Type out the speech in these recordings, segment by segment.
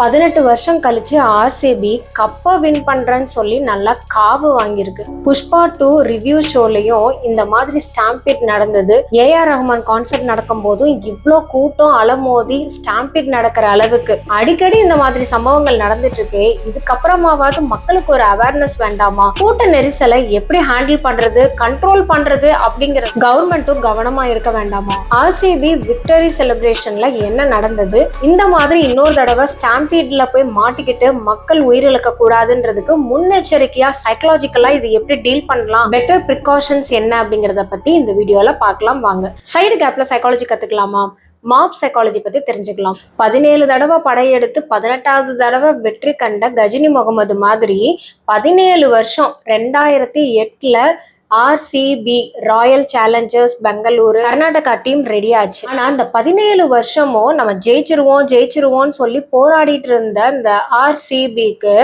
18 வருஷம் கழிச்சு ஆர்சிபி கப்பை வின் பண்றேன்னு சொல்லி நல்லா காவு வாங்கியிருக்கு. புஷ்பா 2 ரிவ்யூ ஷோலையும் இந்த மாதிரி ஸ்டாம்பிட் நடந்தது. ஏஆர் ரஹ்மான் கான்சர்ட் நடக்கும் போதும் இவ்வளோ கூட்டம் அலமோதி ஸ்டாம்பிட் நடக்கிற அளவுக்கு அடிக்கடி இந்த மாதிரி சம்பவங்கள் நடந்துட்டு இருக்கு. இதுக்கப்புறமாவது மக்களுக்கு ஒரு அவேர்னஸ் வேண்டாமா? கூட்ட நெரிசலை எப்படி ஹேண்டில் பண்றது, கண்ட்ரோல் பண்றது அப்படிங்கிற கவர்மெண்ட்டும் கவனமா இருக்க வேண்டாமா? ஆர்சிபி விக்டரி செலிப்ரேஷன்ல என்ன நடந்தது? இந்த மாதிரி இன்னொரு தடவை ஸ்டாம்பீட்ல போய் மாட்டிக்கிட்டு மக்கள் உயிரிழக்க கூடாதுன்றதுக்கு முன்னெச்சரிக்கையா சைக்கலாஜிக்கலா இது எப்படி டீல் பண்ணலாம், பெட்டர் ப்ரிகாஷன்ஸ் என்ன அப்படிங்கறத பத்தி இந்த வீடியோல பார்க்கலாம் வாங்க. சைடு கேப்ல சைக்காலஜி கத்துக்கலாமா? மாப் சைக்காலஜி பத்தி தெரிஞ்சுக்கலாம். 17 தடவை படையெடுத்து 18வது தடவை வெற்றி கண்ட கஜினி முகமது மாதிரி 17 வருஷம் 2008ல RCB Royal Challengers Bengaluru Karnataka team ready ஆச்சு. ஆனா அந்த 17 வருஷமும் நம்ம ஜெயிச்சிருவோம்னு சொல்லி போராடிட்டு இருந்த இந்த ஆர்சிபிக்கு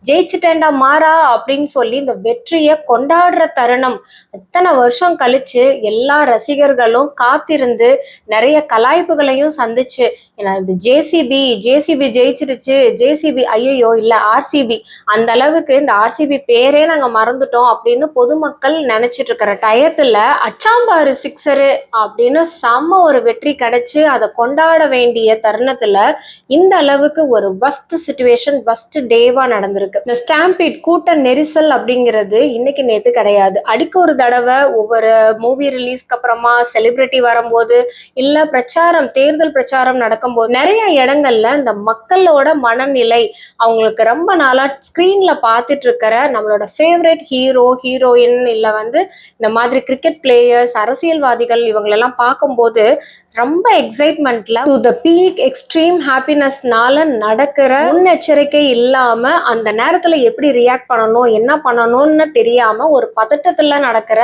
ஜெயிச்சுட்டேண்டா மாறா அப்படின்னு சொல்லி இந்த வெற்றியை கொண்டாடுற தருணம் எத்தனை வருஷம் கழிச்சு எல்லா ரசிகர்களும் காத்திருந்து நிறைய கலாய்ப்புகளையும் சந்திச்சு, ஏன்னா இது ஜேசிபி ஜெயிச்சிருச்சு, ஜேசிபி ஐயோ இல்ல ஆர்சிபி, அந்த அளவுக்கு இந்த ஆர்சிபி பேரே நாங்க மறந்துட்டோம் அப்படின்னு பொதுமக்கள் நினைச்சிட்டு இருக்கிற டயத்துல அச்சாம்பாரு சிக்ஸரு அப்படின்னு செம்ம ஒரு வெற்றி கிடைச்சு அதை கொண்டாட வேண்டிய தருணத்துல இந்த அளவுக்கு ஒரு வஸ்ட் சிச்சுவேஷன் வஸ்ட் டேவா நடந்திருக்கு. இந்த ஸ்டாம்பீட் கூட்ட நெரிசல் அப்படிங்கிறது இன்னைக்கு நேத்து கிடையாது. அடிக்க ஒரு தடவை ஒவ்வொரு மூவி ரிலீஸ்க்கு அப்புறமா செலிபிரிட்டி வரும்போது இல்ல தேர்தல் பிரச்சாரம் நடக்கும்போது நிறைய இடங்கள்ல இந்த மக்களோட மனநிலை அவங்களுக்கு ரொம்ப நாளா ஸ்கிரீன்ல பார்த்துட்டு இருக்கிற நம்மளோட ஃபேவரட் ஹீரோயின் இல்ல இந்த மாதிரி கிரிக்கெட் பிளேயர்ஸ், அரசியல்வாதிகள் இவங்களெல்லாம் பார்க்கும்போது ரொம்ப எக்ஸைட்மெண்ட்ல டு த பீக் எக்ஸ்ட்ரீம் ஹாப்பினஸ்னால நடக்கிற முன்னெச்சரிக்கை இல்லாம அந்த நேரத்துல எப்படி ரியாக்ட் பண்ணணும், என்ன பண்ணணும்னு தெரியாம ஒரு பதட்டத்துல நடக்கிற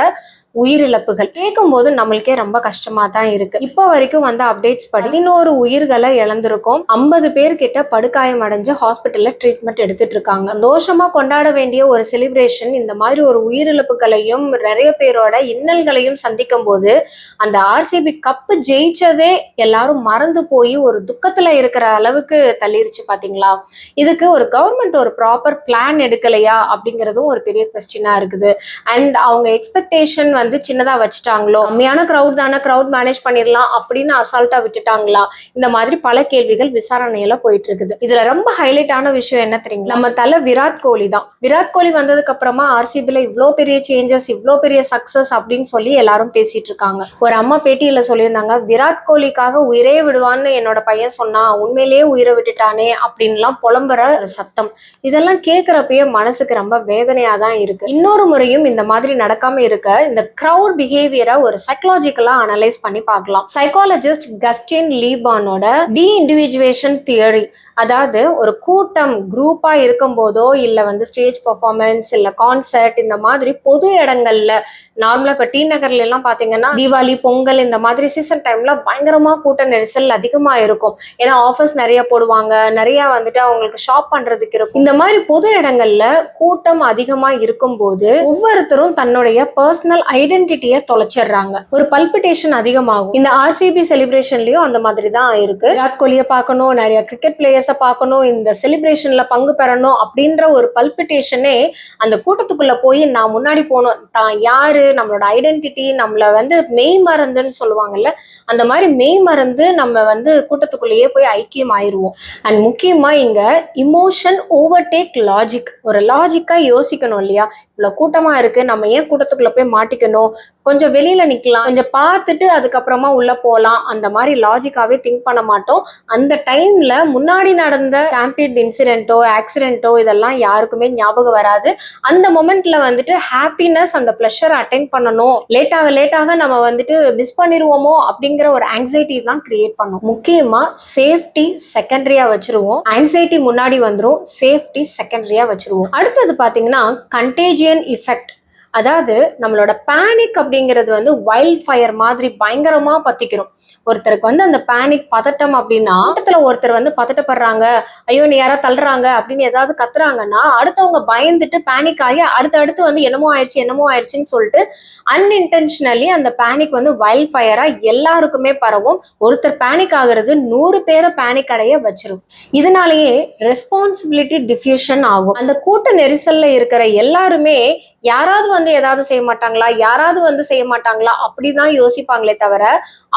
உயிரிழப்புகள் கேட்கும் போது நம்மளுக்கே ரொம்ப கஷ்டமா தான் இருக்கு. இப்போ வரைக்கும் அப்டேட்ஸ் படி 11 உயிர்களை இழந்திருக்கும். 50 பேர்கிட்ட படுகாயம் அடைஞ்சு ஹாஸ்பிட்டல்ல ட்ரீட்மெண்ட் எடுத்துட்டு இருக்காங்க. சந்தோஷமா கொண்டாட வேண்டிய ஒரு செலிப்ரேஷன் இந்த மாதிரி ஒரு உயிரிழப்புகளையும் நிறைய பேரோட இன்னல்களையும் சந்திக்கும் போது அந்த ஆர்சிபி கப்பு ஜெயிச்சதே எல்லாரும் மறந்து போய் ஒரு துக்கத்துல இருக்கிற அளவுக்கு தள்ளிருச்சு பாத்தீங்களா? இதுக்கு ஒரு கவர்மெண்ட் ஒரு ப்ராப்பர் பிளான் எடுக்கலையா அப்படிங்கிறதும் ஒரு பெரிய கொஸ்டினா இருக்குது. அண்ட் அவங்க எக்ஸ்பெக்டேஷன் சின்னதா வச்சுட்டாங்களோ, கம்மியான கிரௌட் தானே, கிரௌட் மேனேஜ் பண்ணிடலாம் அப்படின்னு அசால்ட்டா விட்டுட்டாங்களா? இந்த மாதிரி பல கேள்விகள் விசாரணையில போயிட்டு இருக்குது. இதுல ரொம்ப ஹைலைட் ஆன விஷயம் என்ன தெரியுங்களா? நம்ம தலை விராட் கோலி தான். விராட் கோலி வந்ததுக்கு அப்புறமா ஆர்சிபில இவ்வளோ பெரிய சேஞ்சஸ், இவ்வளோ பெரிய சக்சஸ் அப்படின்னு சொல்லி எல்லாரும் பேசிட்டு இருக்காங்க. ஒரு அம்மா பேட்டியில சொல்லியிருந்தாங்க, விராட் கோலிக்காக உயிரே விடுவான்னு என்னோட பையன் சொன்னா, உண்மையிலேயே உயிரை விட்டுட்டானே அப்படின்லாம் புலம்புற சத்தம். இதெல்லாம் கேட்கிறப்பயே மனசுக்கு ரொம்ப வேதனையா தான் இருக்கு. இன்னொரு முறையும் இந்த மாதிரி நடக்காம இருக்க இந்த கிரவுட் பிஹேவியரை ஒரு சைக்கலாஜிக்கலா அனலைஸ் பண்ணி பார்க்கலாம். சைக்காலஜிஸ்ட் கஸ்டின் லீபானோட டி இண்டிவிஜுவேஷன் தியரி, அதாவது ஒரு கூட்டம் குரூப்பா இருக்கும் போதோ இல்ல ஸ்டேஜ் பெர்ஃபார்மன்ஸ் இல்ல கான்சர்ட் இந்த மாதிரி பொது இடங்கள்ல நார்மலா இப்ப டி நகர்ல எல்லாம் பாத்தீங்கன்னா தீபாவளி பொங்கல் இந்த மாதிரி சீசன் டைம்ல பயங்கரமா கூட்ட நெரிசல் அதிகமா இருக்கும். ஏன்னா ஆஃபர்ஸ் நிறைய போடுவாங்க, நிறைய அவங்களுக்கு ஷாப் பண்றதுக்கு இருக்கும். இந்த மாதிரி பொது இடங்கள்ல கூட்டம் அதிகமா இருக்கும் போது ஒவ்வொருத்தரும் தன்னுடைய பர்சனல் ஐடென்டிட்டியை தொலைச்சிடுறாங்க. ஒரு பல்பிட்டேஷன் அதிகமாகும். இந்த ஆர்சிபி செலிப்ரேஷன்லயும் அந்த மாதிரி தான் இருக்கு. விராட் கோலியை பார்க்கணும், நிறைய கிரிக்கெட் பிளேயர்ஸை பார்க்கணும், இந்த செலிப்ரேஷன்ல பங்கு பெறணும் அப்படின்ற ஒரு பல்பிட்டேஷனே அந்த கூட்டத்துக்குள்ள போய் நான் முன்னாடி போகணும், தான் யாரு, நம்மளோட ஐடென்டிட்டி, நம்மள மெய் மறந்துன்னு சொல்லுவாங்கல்ல, அந்த மாதிரி மெய் மறந்து நம்ம கூட்டத்துக்குள்ளேயே போய் ஐக்கியம் ஆயிடுவோம். அண்ட் முக்கியமா இங்க இமோஷன் ஓவர்டேக் லாஜிக். ஒரு லாஜிக்கா யோசிக்கணும் இல்லையா? இவ்வளவு கூட்டமா இருக்கு, நம்ம ஏன் கூட்டத்துக்குள்ள போய் மாட்டிக்கணும், கொஞ்சம் வெளியில நிக்கலாம், கொஞ்சம் பார்த்துட்டு அதுக்கப்புறமா உள்ள போலாம், அந்த மாதிரி லாஜிக்காவே திங்க் பண்ண மாட்டோம். அந்த டைம்ல முன்னாடி நடந்த ஸ்டாம்பீட் இன்சிடென்ட்டோ ஆக்சிடென்ட்டோ இதெல்லாம் யாருக்குமே ஞாபகம் வராது. அந்த மொமெண்ட்ல ஹாப்பினஸ், அந்த பிளஷர் அட்டென்ட் பண்ணணும், லேட்டாக நம்ம மிஸ் பண்ணிடுவோமோ அப்படிங்கிற ஒரு ஆங்ஸைட்டி தான் கிரியேட் பண்ணும். முக்கியமா சேஃப்டி செகண்டரியா வச்சிருவோம், ஆங்ஸைட்டி முன்னாடி வந்துரும், சேஃப்டி செகண்டரியா வச்சிருவோம். அடுத்தது பாத்தீங்கன்னா கண்டேஜியன் இஃபெக்ட். அதாவது நம்மளோட பேனிக் அப்படிங்கிறது வந்து வைல்ட் ஃபயர் மாதிரி பயங்கரமா பத்திக்கிறோம். ஒருத்தருக்கு வந்து அந்த பேனிக் பதட்டம் அப்படின்னா, கூட்டத்துல ஒருத்தர் வந்து பதட்டப்படுறாங்க, ஐயோ நீ யாரா தள்ளுறாங்க அப்படின்னு ஏதாவது கத்துறாங்கன்னா, அடுத்தவங்க பயந்துட்டு பேனிக் ஆகி அடுத்தடுத்து வந்து என்னமோ ஆயிடுச்சுன்னு சொல்லிட்டு அன்இன்டென்ஷனலி அந்த பேனிக் வந்து வைல்ட் ஃபயரா எல்லாருக்குமே பரவும். ஒருத்தர் பேனிக் ஆகுறது 100 பேரை பேனிக் அடைய வச்சிரும். இதனாலேயே ரெஸ்பான்சிபிலிட்டி டிஃப்யூஷன் ஆகும். அந்த கூட்ட நெரிசல்ல இருக்கிற எல்லாருமே யாராவது வந்து ஏதாவது செய்ய மாட்டாங்களா, யாராவது வந்து செய்ய மாட்டாங்களா அப்படிதான் யோசிப்பாங்களே தவிர,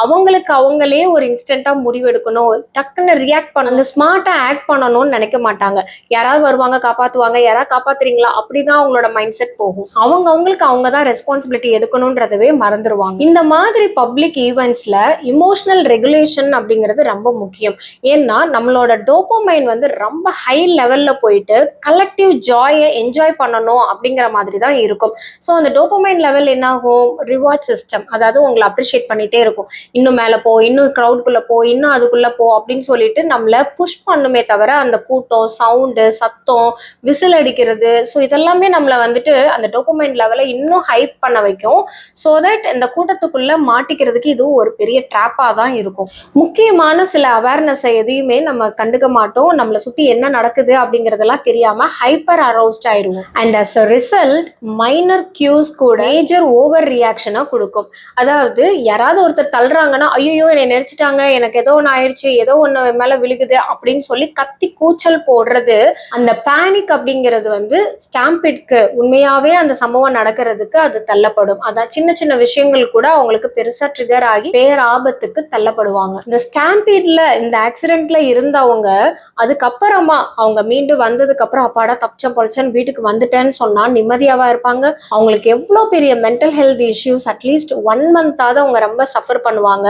அவங்களுக்கு அவங்களே ஒரு இன்ஸ்டன்டா முடிவெடுக்கணும், டக்குன்னு ரியாக்ட் பண்ணணும், ஸ்மார்ட்டா ஆக்ட் பண்ணணும்னு நினைக்க மாட்டாங்க. யாராவது வருவாங்க காப்பாத்துவாங்க, யாராவது காப்பாத்துறீங்களா அப்படிதான் அவங்களோட மைண்ட் செட் போகும். அவங்களுக்கு அவங்க தான் ரெஸ்பான்சிபிலிட்டி எடுக்கணும்ன்றதவே மறந்துடுவாங்க. இந்த மாதிரி பப்ளிக் ஈவெண்ட்ஸ்ல இமோஷனல் ரெகுலேஷன் அப்படிங்கிறது ரொம்ப முக்கியம். ஏன்னா நம்மளோட டோபமைன் வந்து ரொம்ப ஹை லெவல்ல போயிட்டு கலெக்டிவ் ஜாயை என்ஜாய் பண்ணணும் அப்படிங்கிற மாதிரி தான் இருக்கும். ஸோ அந்த டோபமைன் லெவல் என்ன ஆகும், ரிவார்ட் சிஸ்டம், அதாவது உங்களை அப்ரிஷியேட் பண்ணிட்டே இருக்கும். இன்னும் மேலே போ, இன்னும் க்ரௌட்குள்ள போ, இன்னும் அதுக்குள்ள போ அப்படின்னு சொல்லிட்டு நம்மளை புஷ் பண்ணுமே தவிர அந்த கூட்டம், சவுண்டு, சத்தம், விசில் அடிக்கிறது, ஸோ இதெல்லாமே நம்மளை வந்துட்டு அந்த டோபமைன் லெவலை இன்னும் ஹைப் பண்ண வைக்கும். ஸோ தட் இந்த கூட்டத்துக்குள்ள மாட்டிக்கிறதுக்கு இது ஒரு பெரிய ட்ராப்பா தான் இருக்கும். முக்கியமான சில அவேர்னஸ் எதையுமே நம்ம கண்டுக்க மாட்டோம். நம்மளை சுத்தி என்ன நடக்குது அப்படிங்கறதெல்லாம் தெரியாம ஹைப்பர் அரௌஸ்ட் ஆயிடுவோம். And as a result minor cues கூட மேஜர் ஓவர் ரியாக்ஷனா கொடுக்கும். அதாவது யாராவது ஒருத்தர் தள்ளுறாங்கன்னா, ஐயோ என்னை நெரிச்சிட்டாங்க, எனக்கு ஏதோ ஒன்று ஆயிடுச்சு, ஏதோ ஒன்று மேல விழுகுது அப்படின்னு சொல்லி கத்தி கூச்சல் போடுறது, அந்த பேனிக் அப்படிங்கிறது வந்து ஸ்டாம்பிட்க்கு உண்மையாவே அந்த சம்பவம் நடக்கிறதுக்கு அது தள்ளப்படும். அதான் சின்ன சின்ன விஷயங்கள் கூட அவங்களுக்கு பெருசா ட்ரிகர் ஆகி பேராபத்துக்கு தள்ளப்படுவாங்க. இந்த ஸ்டாம்பீட்ல இந்த ஆக்சிடென்ட்ல இருந்தவங்க அதுக்கப்புறமா அவங்க மீண்டு வந்ததுக்கு அப்புறம் அப்பாடா தப்பிச்சம் பொழைச்சன்னு வீட்டுக்கு வந்துட்டேன்னு சொன்னா நிம்மதியாவா இருப்பாங்க. அவங்களுக்கு எவ்வளவு பெரிய மென்டல் ஹெல்த் இஷ்யூஸ் அட்லீஸ்ட் 1 மந்தாவது அவங்க ரொம்ப சஃபர் பண்ணுவாங்க.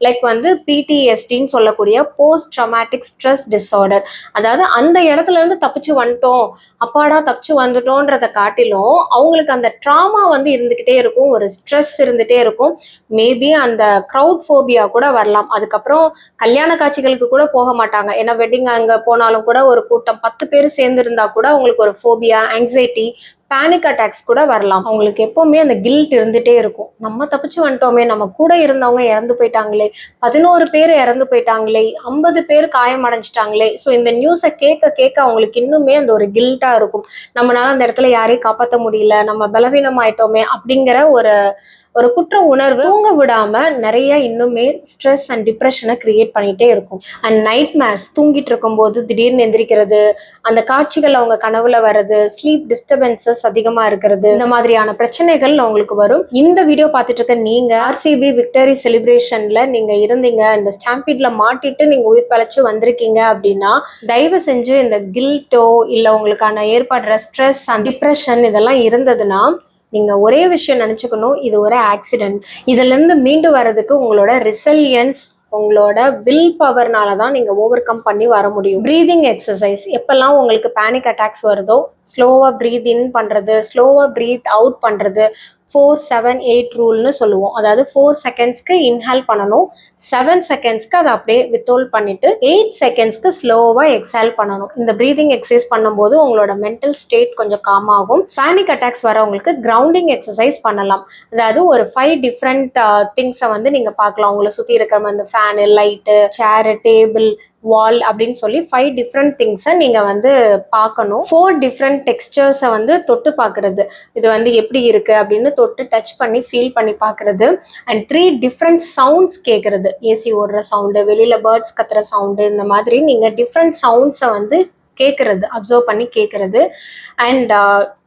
லைக் வந்து பிடிஎஸ்டின்னு சொல்லக்கூடிய போஸ்ட் ட்ராமேட்டிக் ஸ்ட்ரெஸ் டிஸார்டர். அதாவது அந்த இடத்துல இருந்து தப்பிச்சு வந்துட்டோம், அப்பாடா தப்பிச்சு வந்துட்டோன்றத காட்டிலும் அவங்களுக்கு அந்த ட்ராமா வந்து இருந்துகிட்டே இருக்கும், ஒரு ஸ்ட்ரெஸ் இருந்துட்டே இருக்கும். மேபி அந்த க்ரௌட் ஃபோபியா கூட வரலாம். அதுக்கப்புறம் கல்யாண காட்சிகளுக்கு கூட போக மாட்டாங்க. ஏன்னா வெட்டிங் அங்க போனாலும் கூட ஒரு கூட்டம் 10 பேர் சேர்ந்து இருந்தா கூட அவங்களுக்கு ஒரு ஃபோபியா, ஆங்ஸைட்டி, பேனிக் அட்டாக்ஸ் கூட வரலாம். அவங்களுக்கு எப்பவுமே அந்த கில்ட் இருந்துட்டே இருக்கும். நம்ம தப்பிச்சு வந்துட்டோமே, நம்ம கூட இருந்தவங்க இறந்து போயிட்டாங்களே, 11 பேர் இறந்து போயிட்டாங்களே, 50 பேர் காயம் அடைஞ்சிட்டாங்களே. ஸோ இந்த நியூஸை கேட்க கேட்க அவங்களுக்கு இன்னுமே அந்த ஒரு கில்ட்டா இருக்கும். நம்மளால அந்த இடத்துல யாரையும் காப்பாற்ற முடியல, நம்ம பலவீனம் ஆயிட்டோமே அப்படிங்கிற ஒரு குற்ற உணர்வு தூங்க விடாம நிறைய இன்னுமே ஸ்ட்ரெஸ் அண்ட் டிப்ரெஷனை கிரியேட் பண்ணிட்டே இருக்கும். அண்ட் நைட் மேர்ஸ், தூங்கிட்டு இருக்கும்போது திடீர்னு எந்திரிக்கிறது, அந்த காட்சிகள் அவங்க கனவுல வர்றது, ஸ்லீப் டிஸ்டர்பன்சஸ் அதிகமா இருக்கிறது, இந்த மாதிரியான பிரச்சனைகள் அவங்களுக்கு வரும். இந்த வீடியோ பார்த்துட்டு இருக்க நீங்க ஆர்சிபி விக்டரி செலிப்ரேஷன்ல நீங்க இருந்தீங்க, இந்த ஸ்டாம்பீட்ல மாட்டிட்டு நீங்க உயிர் பழச்சு வந்திருக்கீங்க அப்படின்னா தயவு செஞ்சு இந்த கில்ட்டோ இல்ல உங்களுக்கான ஏற்படுற ஸ்ட்ரெஸ் அண்ட் டிப்ரெஷன் இதெல்லாம் இருந்ததுன்னா நீங்க ஒரே விஷயம் நினைச்சுக்கணும், இது ஒரு ஆக்சிடென்ட். இதுல இருந்து மீண்டு வர்றதுக்கு உங்களோட ரிசல்யன்ஸ், உங்களோட வில் பவர்னால தான் நீங்க ஓவர் கம் பண்ணி வர முடியும். ப்ரீதிங் எக்ஸசைஸ், எப்பெல்லாம் உங்களுக்கு பேனிக் அட்டாக்ஸ் வருதோ ஸ்லோவா ப்ரீத் இன் பண்றது, ஸ்லோவா ப்ரீத் அவுட் பண்றது, 4-7-8 ரூல்னு சொல்லுவோம். அதாவது 4 செகண்ட்ஸ்க்கு இன்ஹேல் பண்ணணும், 7 செகண்ட்ஸ்க்கு அதை அப்படியே வித்ஹோல்ட் பண்ணிட்டு 8 செகண்ட்ஸ்க்கு ஸ்லோவா எக்ஸேல் பண்ணணும். இந்த ப்ரீதிங் எக்ஸசைஸ் பண்ணும்போது உங்களோட மென்டல் ஸ்டேட் கொஞ்சம் காம் ஆகும். பேனிக் அட்டாக்ஸ் வரவங்களுக்கு கிரவுண்டிங் எக்ஸசைஸ் பண்ணலாம். அதாவது ஒரு 5 டிஃப்ரெண்ட் திங்ஸை வந்து நீங்க பார்க்கலாம். உங்களை சுத்தி இருக்கிற அந்த ஃபேனு, லைட்டு, சேரு, டேபிள், வால் அப்படின்னு சொல்லி 5 டிஃப்ரெண்ட் திங்ஸை நீங்க வந்து பார்க்கணும். 4 டிஃப்ரெண்ட் டெக்ஸ்டர்ஸை வந்து தொட்டு பார்க்கறது, இது வந்து எப்படி இருக்கு அப்படின்னு தொட்டு டச் பண்ணி ஃபீல் பண்ணி பார்க்கறது. அண்ட் 3 டிஃப்ரெண்ட் சவுண்ட்ஸ் கேட்கறது, ஏசி ஓடுற சவுண்டு, வெளியில பேர்ட்ஸ் கத்துற சவுண்டு, இந்த மாதிரி நீங்க டிஃப்ரெண்ட் சவுண்ட்ஸை வந்து கேட்கறது, அப்சர்வ் பண்ணி கேட்கறது. அண்ட்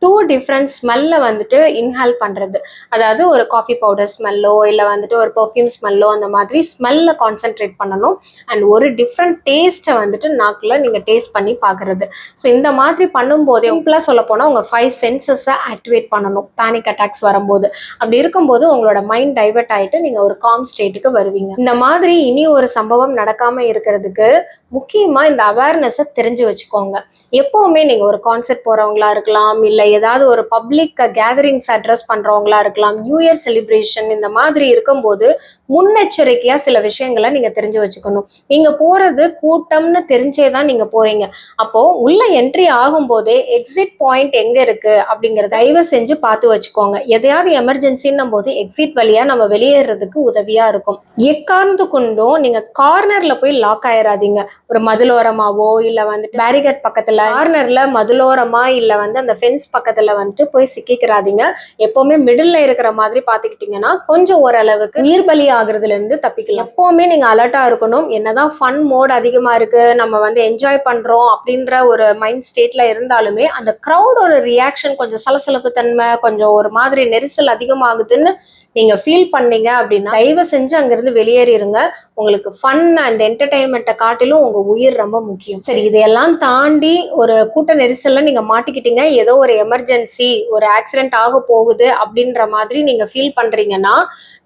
2 டிஃப்ரெண்ட் ஸ்மெல்லை வந்துட்டு இன்ஹேல் பண்ணுறது. அதாவது ஒரு காஃபி பவுடர் ஸ்மெல்லோ இல்லை வந்துட்டு ஒரு பர்ஃப்யூம் ஸ்மெல்லோ, அந்த மாதிரி ஸ்மெல்ல கான்சென்ட்ரேட் பண்ணணும். அண்ட் ஒரு டிஃப்ரெண்ட் டேஸ்ட்டை வந்துட்டு நாக்கில் நீங்கள் டேஸ்ட் பண்ணி பார்க்குறது. ஸோ இந்த மாதிரி பண்ணும்போது சிம்பிளாக சொல்ல போனால் உங்கள் 5 சென்சஸை ஆக்டிவேட் பண்ணணும் பேனிக் அட்டாக்ஸ் வரும்போது. அப்படி இருக்கும்போது உங்களோட மைண்ட் டைவர்ட் ஆகிட்டு நீங்கள் ஒரு காம் ஸ்டேட்டுக்கு வருவீங்க. இந்த மாதிரி இனி ஒரு சம்பவம் நடக்காமல் இருக்கிறதுக்கு முக்கியமாக இந்த அவேர்னஸை தெரிஞ்சு வச்சுக்கோங்க. எப்போவுமே நீங்கள் ஒரு கான்செர்ட் போகிறவங்களா இருக்கலாம், இல்லை ஏதாவது ஒரு பப்ளிக் கேதரிங்ஸ் அட்ரஸ் பண்றவங்களா இருக்கலாம், நியூ இயர் செலிப்ரேஷன், இந்த மாதிரி இருக்கும்போது முன்னெச்சரிக்கையா சில விஷயங்களை நீங்க தெரிஞ்சு வச்சுக்கணும். நீங்க போறது கூட்டம்னு தெரிஞ்சேதான் நீங்க போறீங்க. அப்போ உள்ள என்ட்ரி ஆகும் போதே எக்ஸிட் பாயிண்ட் எங்க இருக்கு அப்படிங்கறத தயவு செஞ்சு பார்த்து வச்சுக்கோங்க. எதையாவது எமர்ஜென்சின்னும் போது எக்ஸிட் வழியா நம்ம வெளியேறதுக்கு உதவியா இருக்கும். எக்காரணத்து கொண்டும் நீங்க கார்னர்ல போய் லாக் ஆயிடாதீங்க. ஒரு மதிலோரமாவோ இல்ல வந்துட்டு பேரிகேட் பக்கத்துல கார்னர்ல மதிலோரமா இல்ல அந்த ஃபென்ஸ் பக்கத்துல வந்துட்டு போய் சிக்கிக்கிறாதீங்க. எப்பவுமே மிடில்ல இருக்கிற மாதிரி பாத்துக்கிட்டீங்கன்னா கொஞ்சம் ஓரளவுக்கு நீர்பலி ஆகுறதுல இருந்து தப்பிக்கலாம். எப்பவுமே நீங்க அலர்ட்டா இருக்கணும். என்னதான் ஃபன் மோட் அதிகமா இருக்கு, நம்ம என்ஜாய் பண்றோம் அப்படின்ற ஒரு மைண்ட் ஸ்டேட்ல இருந்தாலுமே அந்த கிரௌடோட ரியாக்ஷன் கொஞ்சம் சலசலப்பு தன்மை, கொஞ்சம் ஒரு மாதிரி நெரிசல் அதிகமாகுதுன்னு நீங்க ஃபீல் பண்ணீங்க அப்படின்னா தயவு செஞ்சு அங்கிருந்து வெளியேறிடுங்க. உங்களுக்கு ஃபன் அண்ட் என்டர்டைன்மெண்ட்டை காட்டிலும் உங்க உயிர் ரொம்ப முக்கியம். சரி, இதையெல்லாம் தாண்டி ஒரு கூட்ட நெரிசல்ல நீங்க மாட்டிக்கிட்டீங்க, ஏதோ ஒரு எமர்ஜென்சி, ஒரு ஆக்சிடென்ட் ஆக போகுது அப்படின்ற மாதிரி நீங்க ஃபீல் பண்றீங்கன்னா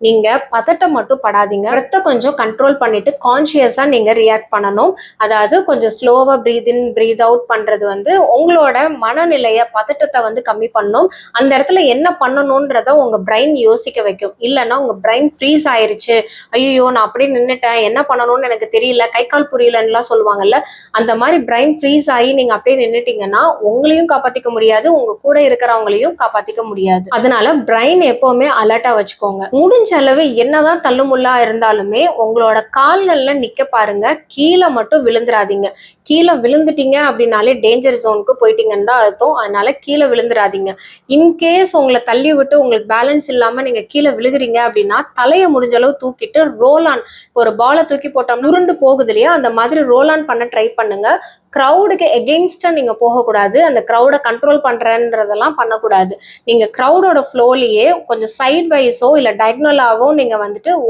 நீங்க பதட்டம் மட்டும் படாதீங்க. ரத்த கொஞ்சம் கண்ட்ரோல் பண்ணிட்டு கான்சியஸா நீங்க ரியாக்ட் பண்ணணும். அதாவது கொஞ்சம் ஸ்லோவா பிரீத் இன் பிரீத் அவுட் பண்றது உங்களோட மனநிலைய பதட்டத்தை கம்மி பண்ணும். அந்த இடத்துல என்ன பண்ணணும்ன்றத உங்க பிரைன் யோசிக்க வைக்கும். இல்லைன்னா உங்க பிரைன் ஃப்ரீஸ் ஆயிருச்சு, ஐயோ நான் அப்படியே நின்னுட்டேன், என்ன பண்ணணும்னு எனக்கு தெரியல, கை கால் புரியலன்னுலாம் சொல்லுவாங்கல்ல, அந்த மாதிரி பிரைன் ஃப்ரீஸ் ஆகி நீங்க அப்படியே நின்னுட்டீங்கன்னா உங்களையும் காப்பாத்திக்க முடியாது, உங்க கூட இருக்கிறவங்களையும் காப்பாத்திக்க முடியாது. அதனால பிரைன் எப்பவுமே அலர்ட்டா வச்சுக்கோங்க. முடிஞ்ச அளவு என்னதான் தள்ளுமுள்ளா இருந்தாலுமே உங்களோட கால்கள்ல நிக்க பாருங்க. கீழே மட்டும் விழுந்துராதீங்க. கீழே விழுந்துட்டீங்க அப்படின்னாலே டேஞ்சர் ஜோனுக்கு போயிட்டீங்கன்னு தான் அர்த்தம். அதனால கீழே விழுந்துராதீங்க. இன்கேஸ் உங்களை தள்ளி விட்டு உங்களுக்கு பேலன்ஸ் இல்லாம நீங்க கீழே விழுகுறீங்க அப்படின்னா தலையை முடிஞ்ச அளவு தூக்கிட்டு ரோல் ஆன், ஒரு பாலை தூக்கி போட்டோம்னா உருண்டு போகுது இல்லையா, அந்த மாதிரி ரோல் ஆன் பண்ண ட்ரை பண்ணுங்க. க்ரௌடுக்கு எகெயின்ஸ்டா நீங்க போகக்கூடாது. அந்த க்ரௌடை கண்ட்ரோல் பண்றேன்றதெல்லாம் பண்ணக்கூடாது. நீங்க க்ரௌடோட ஃப்ளோலையே கொஞ்சம் சைட் வைஸோ இல்ல டயக்னலாவோ நீங்க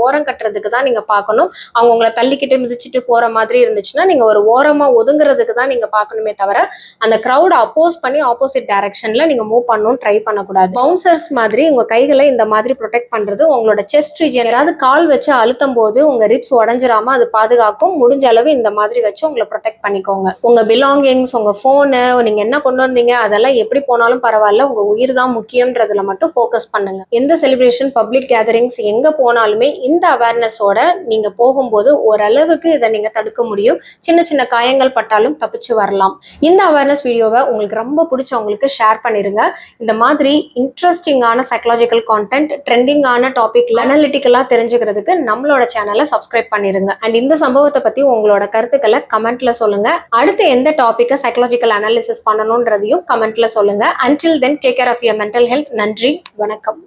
ஓரம் கட்டுறதுக்கு தான் நீங்க பார்க்கணும். அவங்க உங்களை தள்ளிக்கிட்டு மிதிச்சுட்டு போற மாதிரி இருந்துச்சுன்னா நீங்க ஒரு ஓரமா ஒதுங்குறதுக்கு தான் நீங்க பார்க்கணுமே தவிர அந்த க்ரௌடை அப்போஸ் பண்ணி ஆப்போசிட் டைரக்ஷன்ல நீங்க மூவ் பண்ணணும் ட்ரை பண்ணக்கூடாது. பவுன்சர்ஸ் மாதிரி உங்க கைகளை இந்த மாதிரி ப்ரொடெக்ட் பண்றது உங்களோட செஸ்ட் ரீஜன், ஏதாவது கால் வச்சு அழுத்தும் போது உங்க ரிப்ஸ் உடஞ்சிராம அது பாதுகாக்கும். முடிஞ்ச அளவு இந்த மாதிரி வச்சு உங்களை ப்ரொடெக்ட் பண்ணிக்கோங்க. உங்க பிலாங்கிங்ஸ், உங்க போனு, நீங்க என்ன கொண்டு வந்தீங்க அதெல்லாம் எப்படி போனாலும் பரவாயில்ல, உங்க உயிர் தான் முக்கியம்ன்றதுல மட்டும் ஃபோக்கஸ் பண்ணுங்க. எந்த செலிப்ரேஷன், பப்ளிக் கேதரிங்ஸ் எங்க போனாலுமே இந்த அவேர்னஸோட நீங்க போகும்போது ஓரளவுக்கு இதை நீங்க தடுக்க முடியும். சின்ன சின்ன காயங்கள் பட்டாலும் தப்பிச்சு வரலாம். இந்த அவேர்னஸ் வீடியோவை உங்களுக்கு ரொம்ப பிடிச்சவங்களுக்கு ஷேர் பண்ணிருங்க. இந்த மாதிரி இன்ட்ரெஸ்டிங்கான சைக்காலஜிக்கல் கான்டென்ட், ட்ரெண்டிங்கான டாபிக்ல அனலிட்டிக்கலா தெரிஞ்சுக்கிறதுக்கு நம்மளோட சேனலை சப்ஸ்கிரைப் பண்ணிருங்க. அண்ட் இந்த சம்பவத்தை பத்தி உங்களோட கருத்துக்களை கமெண்ட்ல சொல்லுங்க. அடுத்து எந்த டாபிக்கை சைக்காலஜிக்கல் அனாலிசிஸ் பண்ணணும்ன்றதையும் கமெண்ட்ல சொல்லுங்க. Until then, take care of your mental health. நன்றி, வணக்கம்.